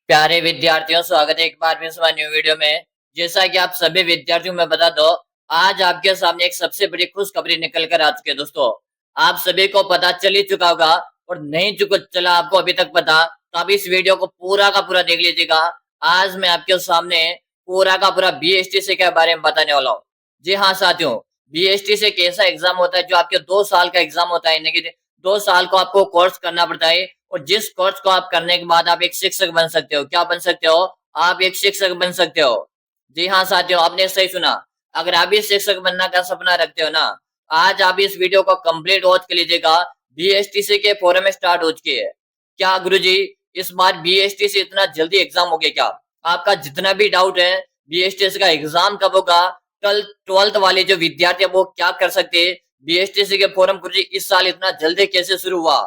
प्यारे विद्यार्थियों, स्वागत है एक बार फिर से न्यू वीडियो में। जैसा कि आप सभी विद्यार्थियों में बता दो, आज आपके सामने एक सबसे बड़ी खुशखबरी निकल कर आ चुकी है। दोस्तों, आप सभी को पता चल ही चुका होगा, और नहीं चुका चला आपको अभी तक पता, तो आप इस वीडियो को पूरा का पूरा देख लीजिएगा। आज मैं आपके सामने पूरा का पूरा बीएसटीसी के बारे में बताने वाला हूँ। जी हाँ साथियों, बीएसटीसी एक ऐसा एग्जाम होता है जो आपके 2 साल का एग्जाम होता है, यानी कि 2 साल को आपको कोर्स करना पड़ता है। और जिस कोर्स को आप करने के बाद आप एक शिक्षक बन सकते हो। क्या बन सकते हो? आप एक शिक्षक बन सकते हो। जी हाँ साथियों, आपने सही सुना। अगर आप भी शिक्षक बनने का सपना रखते हो ना, आज आप इस वीडियो को कंप्लीट वॉच कर लीजिएगा। बीएसटीसी के फॉरम स्टार्ट हो चुके हैं। क्या गुरुजी, इस बार बीएसटीसी इतना जल्दी एग्जाम हो गया क्या? आपका जितना भी डाउट है बीएसटीसी का एग्जाम कब होगा, कल 12th वाले जो विद्यार्थी है वो क्या कर सकते हैं, बीएसटीसी के फॉरम गुरुजी इस साल इतना जल्दी कैसे शुरू हुआ?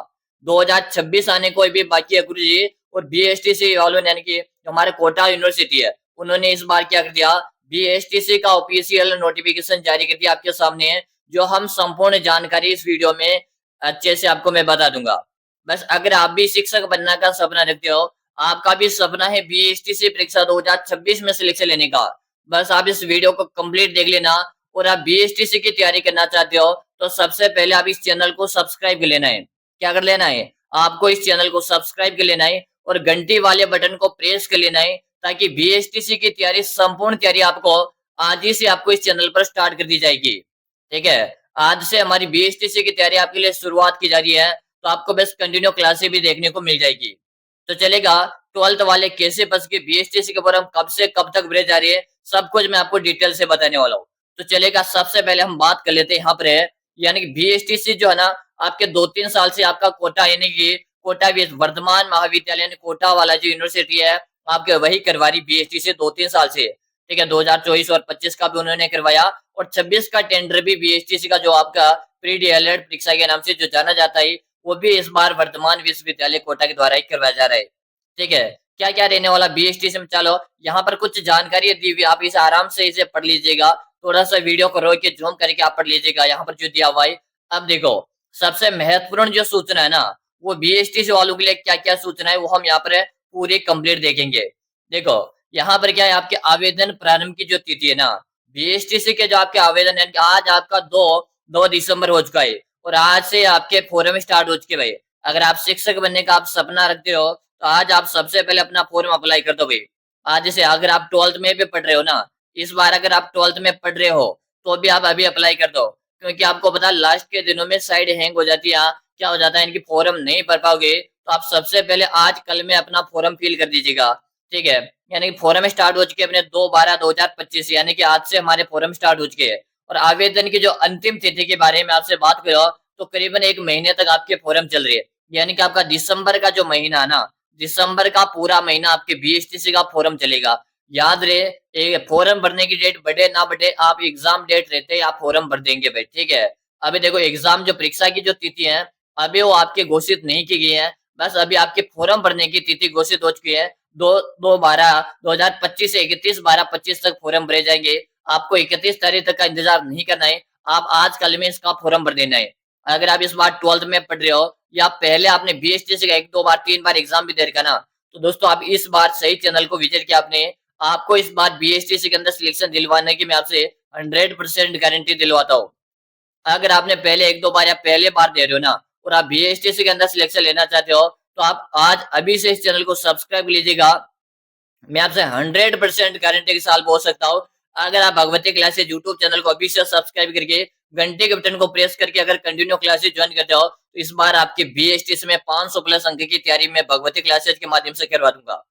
2026 आने को भी बाकी है गुरुजी। और बीएसटीसी वालों ने, यानी कि हमारे कोटा यूनिवर्सिटी है, उन्होंने इस बार क्या कर दिया, बीएसटीसी का ऑफिशियल नोटिफिकेशन जारी कर दिया आपके सामने है, जो हम संपूर्ण जानकारी इस वीडियो में अच्छे से आपको मैं बता दूंगा। बस अगर आप भी शिक्षक बनने का सपना रखते हो, आपका भी सपना है बीएसटीसी परीक्षा 2026 में सिलेक्शन लेने का, बस आप इस वीडियो को कंप्लीट देख लेना। और आप बीएसटीसी की तैयारी करना चाहते हो तो सबसे पहले आप इस चैनल को सब्सक्राइब कर लेना है। क्या कर लेना है? आपको इस चैनल को सब्सक्राइब कर लेना है और घंटी वाले बटन को प्रेस कर लेना है, ताकि बीएसटीसी की तैयारी, संपूर्ण तैयारी आपको आज ही से आपको इस चैनल पर स्टार्ट कर दी जाएगी। ठीक है, आज से हमारी बीएसटीसी की तैयारी आपके लिए शुरुआत की जा रही है, तो आपको बस कंटिन्यू क्लासेस भी देखने को मिल जाएगी। तो चलेगा, 12th वाले कैसे बस के बीएसटीसी के फॉर्म कब से कब तक भरे जा रही है, सब कुछ मैं आपको डिटेल से बताने वाला हूँ। तो चलेगा, सबसे पहले हम बात कर लेते हैं यहाँ पर है, यानी कि बीएसटीसी जो है ना, आपके 2-3 साल से आपका कोटा, यानी कि कोटा वर्धमान महाविद्यालय यानी कोटा वाला जो यूनिवर्सिटी है, आपके वही करवा रही बीएसटीसी 2-3 साल से। ठीक है, 2024 और 25 का भी उन्होंने करवाया, और 26 का टेंडर भी बीएसटीसी का, जो आपका प्री डीएलएड परीक्षा के नाम से जो जाना जाता है, वो भी इस बार वर्धमान विश्वविद्यालय कोटा के द्वारा ही करवाया जा रहा है। ठीक है, क्या क्या रहने वाला बीएसटीसी में, चलो यहाँ पर कुछ जानकारी दी हुई, आप इसे आराम से इसे पढ़ लीजिएगा। थोड़ा सा वीडियो को रोक के जूम करके आप पढ़ लीजिएगा, यहाँ पर जो दिया हुआ है। अब देखो, सबसे महत्वपूर्ण जो सूचना है ना, वो बीएसटीसी वालों के लिए क्या क्या सूचना है, वो हम यहाँ पर पूरी कंप्लीट देखेंगे। देखो, यहाँ पर क्या है, आपके आवेदन प्रारंभ की जो तिथि है ना, बीएसटीसी के जो आपके आवेदन है, आज आपका 2 दिसंबर हो चुका है, और आज से आपके फॉर्म स्टार्ट हो चुके भाई। अगर आप शिक्षक बनने का आप सपना रखते हो, तो आज आप सबसे पहले अपना फॉर्म अप्लाई कर दो भाई। आज जैसे अगर आप 12th में भी पढ़ रहे हो ना, इस बार अगर आप 12th में पढ़ रहे हो, तो भी आप अभी अप्लाई कर दो, क्योंकि आपको पता लास्ट के दिनों में साइड हैंग हो जाती है। क्या हो जाता है, इनकी फॉर्म नहीं भर पाओगे, तो आप सबसे पहले आज कल में अपना फॉर्म फिल कर दीजिएगा। ठीक है, यानी कि फॉर्म स्टार्ट हो चुके अपने 2/12/2025, यानी कि आज से हमारे फॉर्म स्टार्ट हो चुके हैं। और आवेदन की जो अंतिम तिथि के बारे में आपसे बात करो, तो करीबन 1 महीने तक आपके फॉर्म चल रही है, यानी कि आपका दिसंबर का जो महीना है ना, दिसंबर का पूरा महीना आपके बीएसटीसी का फॉर्म चलेगा। याद रहे, फॉर्म भरने की डेट बढ़े ना बढ़े, आप एग्जाम डेट रहते आप फॉर्म भर देंगे भाई। ठीक है, अभी देखो एग्जाम जो परीक्षा की जो तिथि है, अभी वो आपकी घोषित नहीं की गई है। बस अभी आपके फॉर्म भरने की तिथि घोषित हो चुकी है। 2/12/2025 से 31/12/25 तक फॉर्म भरे जाएंगे। आपको 31 तारीख तक का इंतजार नहीं करना है, आप आज कल में इसका फॉर्म भर देना है। अगर आप इस बार 12th में पढ़ रहे हो, या पहले आपने बीएसटीसी का 1-2 बार 3 बार एग्जाम भी दे रखा ना, तो दोस्तों आप इस बार सही चैनल को विजिट किया आपने। आपको इस बार बीएसटीसी के अंदर सिलेक्शन दिलवाने की मैं आपसे 100% गारंटी दिलवाता हूँ। अगर आपने पहले 1-2 बार या पहले बार दे रहे हो ना, और आप बीएसटीसी के अंदर सिलेक्शन लेना चाहते हो, तो आप आज अभी से इस चैनल को सब्सक्राइब लीजिएगा। मैं आपसे 100% गारंटी के साथ बोल सकता हूँ। अगर आप भगवती क्लासेज यूट्यूब चैनल को अभी से सब्सक्राइब करके घंटे के बटन को प्रेस करके अगर कंटिन्यू क्लासेज ज्वाइन करते हो, तो इस बार आपके बीएसटीसी में 500 प्लस अंक की तैयारी मैं भगवती क्लासेज के माध्यम से करवा दूंगा।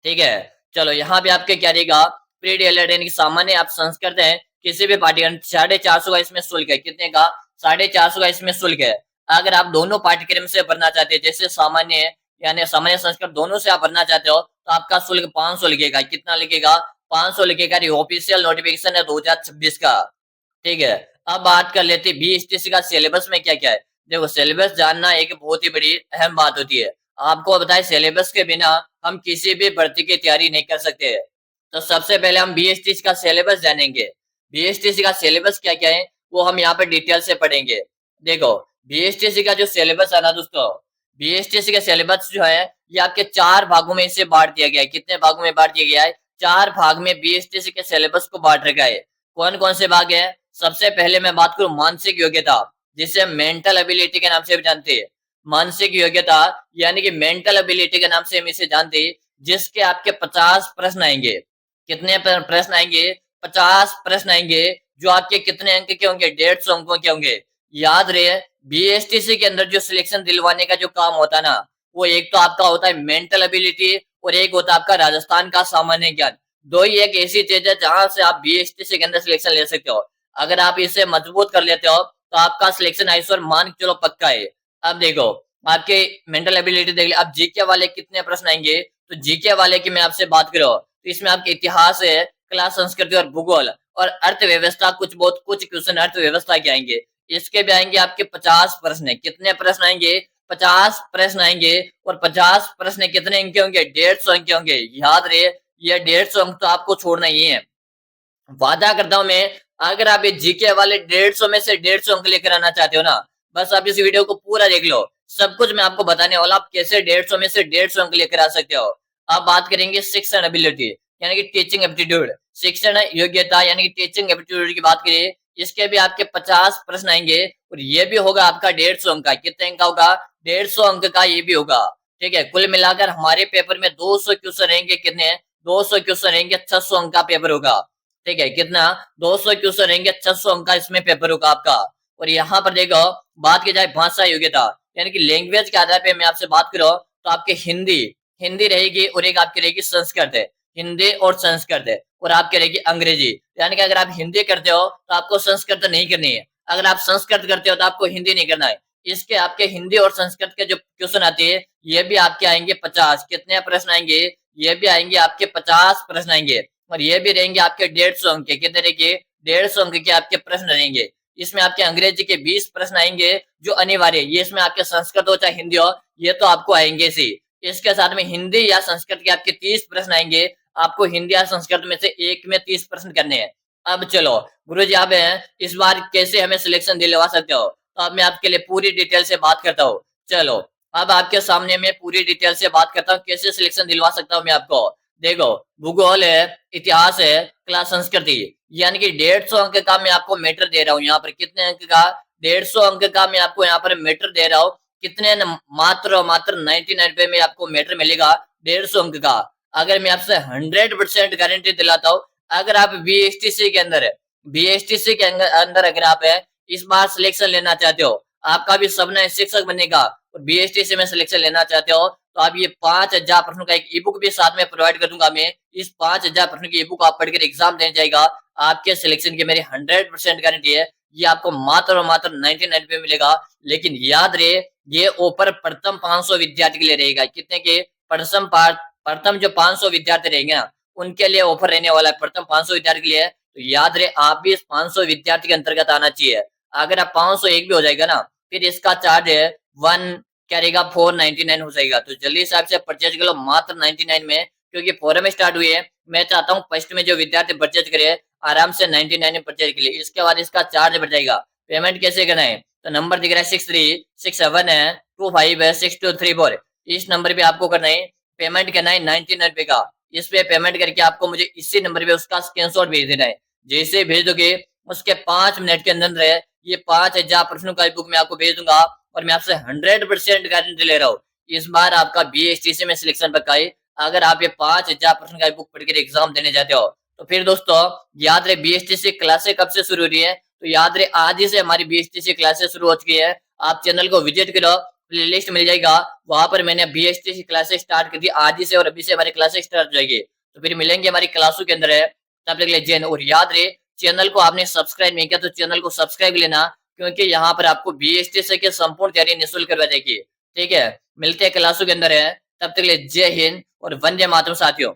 ठीक है, चलो यहाँ पे आपके क्या रहेगा, प्री डीएलएड यानी कि सामान्य आप संस्कृत है, किसी भी पाठ्यक्रम 450 का इसमें शुल्क है। कितने का? 450 का इसमें शुल्क है। अगर आप दोनों पाठ्यक्रम से भरना चाहते हैं, जैसे सामान्य यानी सामान्य संस्कृत दोनों से आप भरना चाहते हो, तो आपका शुल्क 500 लगेगा। कितना लगेगा? 500 लगेगा। ऑफिशियल नोटिफिकेशन है 2026 का। ठीक है, अब बात कर लेते हैं बीएसटीसी का सिलेबस में क्या क्या है। देखो, सिलेबस जानना एक बहुत ही बड़ी अहम बात होती है। आपको बताए, सिलेबस के बिना हम किसी भी भर्ती की तैयारी नहीं कर सकते। तो सबसे पहले हम बीएसटीसी का सिलेबस जानेंगे। बीएसटीसी का सिलेबस क्या क्या है, वो हम यहाँ पे डिटेल से पढ़ेंगे। देखो, बीएसटीसी का जो सिलेबस है ना दोस्तों, बीएसटीसी का सिलेबस जो है ये आपके 4 भागों में इसे बांट दिया गया है। कितने भागों में बांट दिया गया है? 4 भाग में बीएसटीसी के सिलेबस को बांट रखा है। कौन कौन से भाग है? सबसे पहले मैं बात करूं मानसिक योग्यता, जिसे हम मेंटल एबिलिटी के नाम से भी जानते हैं। मानसिक योग्यता यानी कि मेंटल एबिलिटी के नाम से हम इसे जानते हैं, जिसके आपके 50 प्रश्न आएंगे। कितने प्रश्न आएंगे? 50 प्रश्न आएंगे, जो आपके कितने अंक के होंगे? 150 अंकों के होंगे। याद रहे, बीएसटीसी के अंदर जो सिलेक्शन दिलवाने का जो काम होता है ना, वो एक तो आपका होता है मेंटल एबिलिटी और एक होता है आपका राजस्थान का सामान्य ज्ञान। दो ही एक ऐसी चीज है जहां से आप बीएसटीसी के अंदर सिलेक्शन ले सकते हो। अगर आप इसे मजबूत कर लेते हो तो आपका सिलेक्शन आइसर मान के चलो पक्का है। अब देखो, आपके मेंटल एबिलिटी देख लिया। अब जीके वाले कितने प्रश्न आएंगे? तो जीके वाले की मैं आपसे बात करो तो इसमें आपके इतिहास है, कला संस्कृति और भूगोल और अर्थव्यवस्था, कुछ क्वेश्चन अर्थव्यवस्था के आएंगे। इसके भी आएंगे आपके 50 प्रश्न। कितने प्रश्न आएंगे? 50 प्रश्न आएंगे। और 50 प्रश्न कितने अंक होंगे? 150 अंक होंगे। याद रहे, ये 150 अंक तो आपको छोड़ना ही है। वादा करता हूं मैं, अगर आप ये जीके वाले 150 में से 150 अंक लेकर आना चाहते हो ना, बस आप इस वीडियो को पूरा देख लो। सब कुछ मैं आपको बताने वाला, आप कैसे 150 में से 150 अंक लेकर आ सकते हो। अब बात करेंगे शिक्षण एबिलिटी यानी कि टीचिंग एप्टीट्यूड। शिक्षण योग्यता यानी कि टीचिंग एप्टीट्यूड की बात करें, इसके भी आपके 50 प्रश्न आएंगे और ये भी होगा आपका 150 अंक का। कितने अंक का होगा? 150 अंक का ये भी होगा। ठीक है, कुल मिलाकर हमारे पेपर में 200 क्वेश्चन रहेंगे। कितने? 200 क्वेश्चन रहेंगे, 600 अंक का पेपर होगा। ठीक है, कितना? 200 क्वेश्चन रहेंगे, 600 अंक का इसमें पेपर होगा आपका। और यहाँ पर देखो, बात की जाए भाषा योग्यता यानी कि लैंग्वेज के आधार पे मैं आपसे बात करूं तो आपके हिंदी हिंदी रहेगी और एक आपकी रहेगी संस्कृत है। हिंदी और संस्कृत है। और आपकी रहेगी अंग्रेजी। यानी कि अगर आप हिंदी करते हो तो आपको संस्कृत नहीं करनी है, अगर आप संस्कृत करते हो तो आपको हिंदी नहीं करना है। इसके आपके हिंदी और संस्कृत के जो क्वेश्चन आते हैं, ये भी आपके आएंगे 50। कितने प्रश्न आएंगे? ये भी आएंगे आपके 50 प्रश्न आएंगे। और ये भी रहेंगे आपके 150 अंक के। कितने रहेंगे? 150 अंक के आपके प्रश्न रहेंगे। इसमें आपके अंग्रेजी के 20 प्रश्न आएंगे जो अनिवार्य है। ये इसमें आपके संस्कृत हो चाहे हिंदी हो, ये तो आपको आएंगे सी। इसके साथ में हिंदी या संस्कृत के आपके 30 प्रश्न आएंगे। आपको हिंदी या संस्कृत में से एक में 30 प्रश्न करने हैं। अब चलो गुरु जी, आप इस बार कैसे हमें सिलेक्शन दिलवा सकते हो? तो अब मैं आपके लिए पूरी डिटेल से बात करता हूँ। चलो, अब आपके सामने मैं पूरी डिटेल से बात करता हूँ कैसे सिलेक्शन दिलवा सकता हूँ मैं आपको। देखो, भूगोल है, इतिहास है, कला संस्कृति, यानी कि 150 अंक का मैं आपको मैटर दे रहा हूँ। यहाँ पर कितने अंक का? 150 अंक का मैं आपको यहाँ पर मैटर दे रहा हूँ। कितने? मात्र 99 में आपको मैटर मिलेगा 150 अंक का। अगर मैं आपसे 100% गारंटी दिलाता हूँ, अगर आप बीएसटीसी के अंदर है, बीएसटीसी के अंदर अगर आप है इस बार सिलेक्शन लेना चाहते हो, आपका भी सपना है शिक्षक बनने का और बीएसटीसी में सिलेक्शन लेना चाहते हो, तो आप ये 5000 प्रश्नों का एक ई बुक भी साथ में प्रोवाइड कर दूंगा मैं। इस 5000 प्रश्नों की ई बुक आप पढ़कर एग्जाम देने जाएगा, आपके सिलेक्शन की मेरी 100% गारंटी है। ये आपको मात्र और मात्र 99 पे मिलेगा। लेकिन याद रहे, ये ऑफर प्रथम 500 विद्यार्थी के लिए रहेगा। कितने के? प्रथम जो 500 विद्यार्थी रहेंगे ना, उनके लिए ऑफर रहने वाला है, प्रथम 500 विद्यार्थी के लिए। तो याद रहे, आप भी इस 500 विद्यार्थी के अंतर्गत आना चाहिए। अगर आप 501 भी हो जाएगा ना, फिर इसका चार्ज है 1 क्या रहेगा? 499 हो जाएगा। तो जल्दी से आपसे परचेज कर लो मात्र 99 में, क्योंकि फोरम स्टार्ट हुई है। मैं चाहता हूँ फर्स्ट में जो विद्यार्थी परचेज करे आराम से 99 में परचेज के लिए। इसके बाद इसका चार्ज बढ़ जाएगा। पेमेंट कैसे करना है? तो नंबर दिख रहा है 6367 है 25 है 6234, इस नंबर पे आपको करना है। पेमेंट करना है 99 रुपए का। इस पे पेमेंट करके आपको मुझे इसी नंबर पे उसका स्क्रीनशॉट भेज देना है। जैसे भेज दोगे उसके 5 मिनट के अंदर ये 5000 प्रश्नों का बुक मैं आपको भेज दूंगा। और मैं आपसे 100% गारंटी ले रहा हूँ, इस बार आपका बीएसटीसी में सिलेक्शन पक्का है। अगर आप ये 5000 प्रश्न का बुक पढ़कर एग्जाम देने जाते हो, तो फिर दोस्तों याद रहे, बीएसटीसी क्लासे कब से शुरू हो रही है? तो याद रहे, आज ही से हमारी बीएसटीसी क्लासे शुरू हो चुकी है। आप चैनल को विजिट करो, प्लेलिस्ट मिल जाएगा, वहां पर मैंने बीएसटीसी क्लासेस स्टार्ट कर दी आज ही से, और अभी से हमारी क्लासेस स्टार्ट हो जाएगी। तो फिर मिलेंगे हमारी क्लासों के अंदर है। तब तक के लिए जैन। और याद रहे, चैनल को आपने सब्सक्राइब नहीं किया तो चैनल को सब्सक्राइब लेना, क्योंकि यहाँ पर आपको बीएसटीसी की संपूर्ण तैयारी निःशुल्क करवा जाएगी। ठीक है, मिलते हैं क्लासों के अंदर है। तब तक के लिए जय हिंद और वंदे मातरम साथियों।